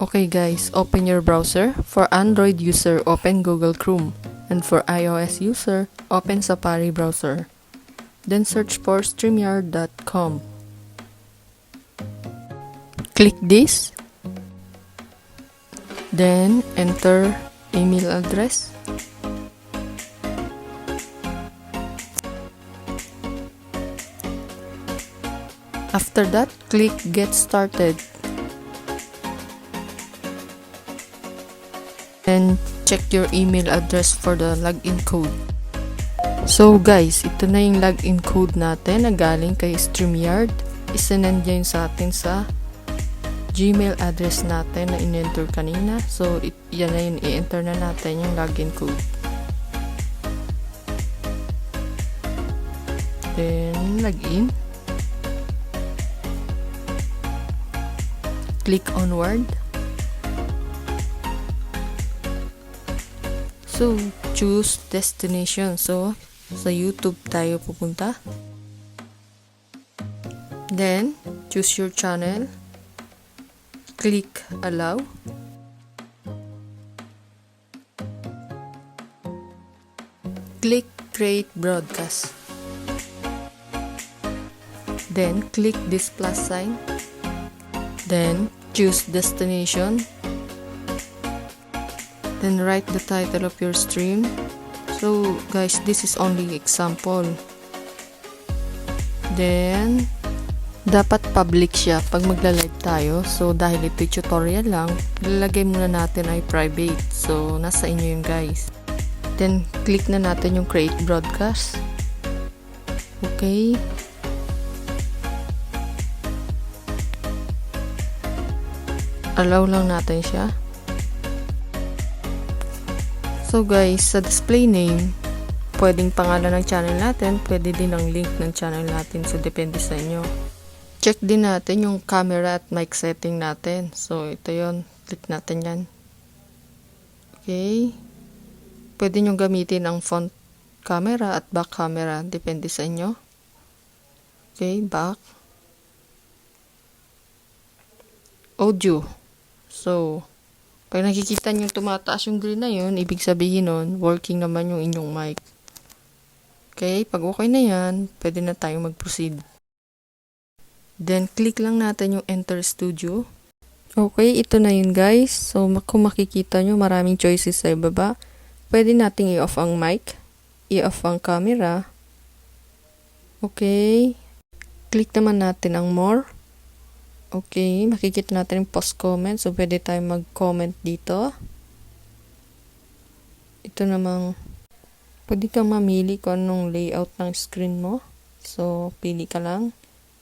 Okay guys, open your browser. For Android user, open Google Chrome. And for iOS user, open Safari browser. Then search for StreamYard.com. Click this. Then enter email address. After that, click Get Started. And check your email address for the login code. So guys, ito na yung login code natin na galing kay StreamYard. Isinend niya yun sa atin sa Gmail address natin na in-enter kanina. So, yan na yun, i-enter na natin yung login code. Then, login. Click onward. So, choose destination. So, sa YouTube tayo pupunta. Then, choose your channel. Click allow. Click create broadcast. Then, click this plus sign. Then, choose destination. Then, write the title of your stream. So, guys, this is only example. Then, dapat public siya pag magla-live tayo. So, dahil ito'y tutorial lang, lalagay muna natin ay private. So, nasa inyo yun, guys. Then, click na natin yung create broadcast. Okay. Allow lang natin siya. So guys, sa display name, pwedeng pangalan ng channel natin, pwede din ang link ng channel natin. So, depende sa inyo. Check din natin yung camera at mic setting natin. So, ito yon. Click natin yan. Okay. Pwede nyo gamitin ang front camera at back camera. Depende sa inyo. Okay, back. Audio. So, pag nakikita nyo tumataas yung green na yun, ibig sabihin nun, working naman yung inyong mic. Okay, pag okay na yan, pwede na tayong mag-proceed. Then, click lang natin yung Enter Studio. Okay, ito na yun guys. So, kung makikita nyo, maraming choices sa ibaba. Pwede nating i-off ang mic, i-off ang camera. Okay. Click naman natin ang More. Okay, makikita natin yung post comment. So, pwede tayong mag-comment dito. Ito namang, pwede kang mamili kung anong layout ng screen mo. So, pili ka lang.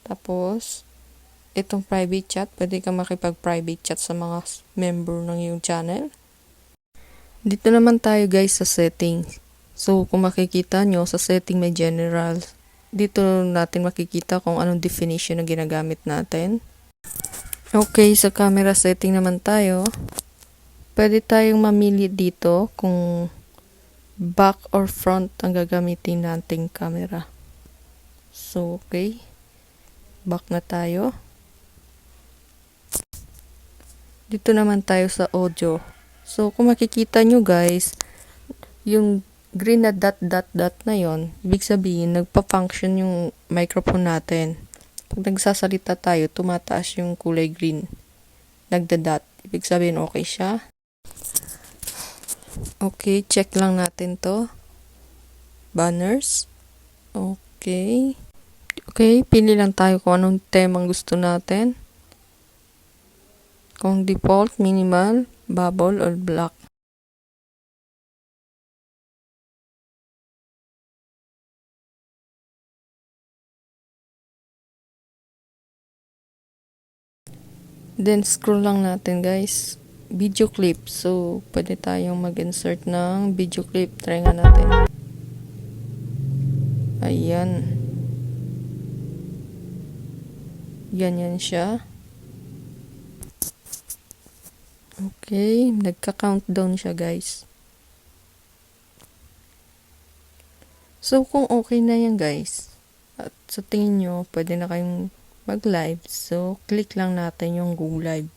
Tapos, itong private chat, pwede kang makipag-private chat sa mga member ng iyong channel. Dito naman tayo guys sa settings. So, kung makikita nyo, sa setting may general. Dito natin makikita kung anong definition na ginagamit natin. Okay, sa camera setting naman tayo. Pwede tayong mamili dito kung back or front ang gagamitin nating camera. So, okay. Back na tayo. Dito naman tayo sa audio. So, kung makikita nyo guys, yung green na dot na yon, ibig sabihin, nagpa-function yung microphone natin. Pag nagsasalita tayo, tumataas yung kulay green. Nagda-dot. Ibig sabihin, okay siya. Okay, check lang natin to. Banners. Okay. Okay, pili lang tayo kung anong temang gusto natin. Kung default, minimal, bubble, or black. Then, scroll lang natin guys. Video clip. So, pwede tayong mag-insert ng video clip. Try nga natin. Ayan. Ganyan siya. Okay. Nagka-countdown siya guys. So, kung okay na yan guys, at sa tingin nyo, pwede na kayong mag-live. So, click lang natin yung Go Live.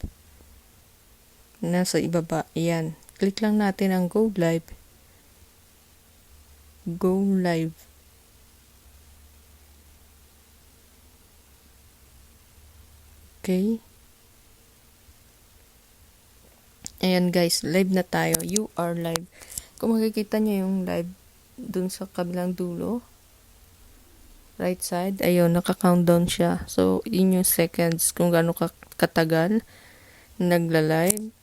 nasa ibaba. Yan. Click lang natin ang go live. Go live. Okay. Ayan guys, live na tayo. You are live. Kung makikita nyo yung live dun sa kabilang dulo, right side, ayun, naka-countdown siya. So, in yung seconds kung gaano katagal nagla-live.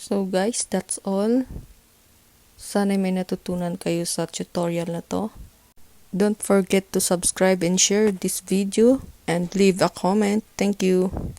So guys, that's all. Sana may natutunan kayo sa tutorial na to. Don't forget to subscribe and share this video and leave a comment. Thank you.